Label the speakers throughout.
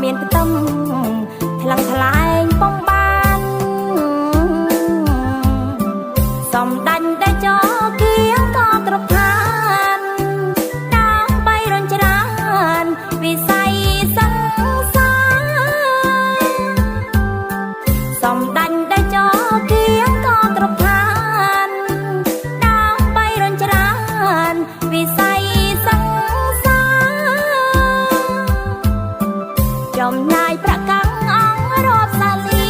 Speaker 1: មានផ្ទឹមថ្លឹងថ្លែងបងបានសំដាញ់ដែលចគៀងក៏គ្រប់ឋានដើម្បីរញច្រានវិស័យសង្សារសំដាញ់ដែលចគៀងក៏គ្រប់ឋានដើម្បីរញច្រានវិស័យសង្សារចំណាយប្រកាំងអង្គរាប់សាលា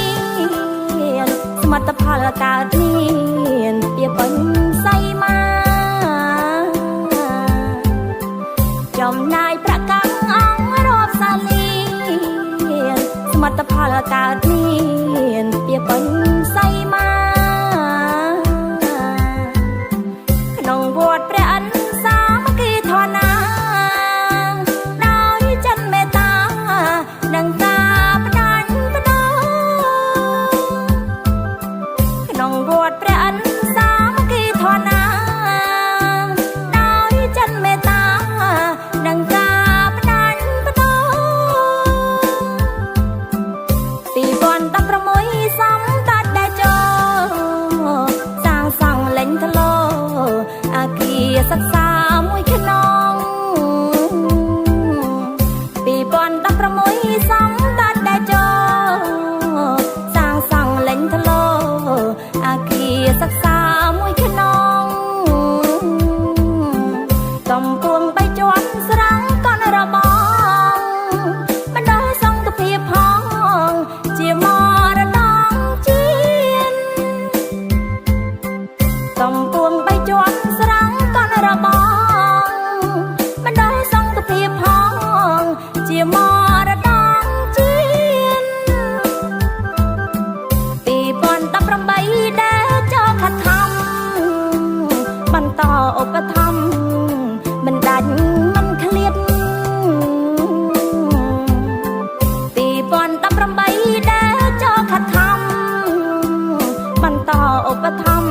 Speaker 1: សមិទ្ធផលកើតមានពីពេញសៃមាចំណាយប្រកាំងអង្គរាប់សាលាសមិទ្ធផលកើតមានពីពេញសៃមាក្នុងវត្តព្រះអិនសាមគ្គីធនណាដោយចិនមេត្តានិងការផ្ដាច់ផ្ដោក្នុងវត្តព្រះអិនសាមគ្គីធនណាដោយចិនមេត្តានិងការផ្ដាច់ផ្ដោ2016សំដេចតេជោសាងសង់លេញធ្លោអគារសិក្សាមួយខ្នង2016សំដេចតេជោសាងសង់លេញធ្លោអគារសិក្សាមួយខ្នងកំពុងបីជាន់ស្រាំងកនរបងបណ្ដោះសង្ឃភាពផងជាមរតកជាតិកំពុងបីជាន់ស្រាំងកនរបងបណ្ដោះសង្ឃភាពផងជាមរតកជាតិ2018ដែលចោលខិតខំបន្តឧបត្ថម្ភមិនដាច់មិនឃ្លាត2018ដែលចោលខិតខំបន្តឧបត្ថម្ភ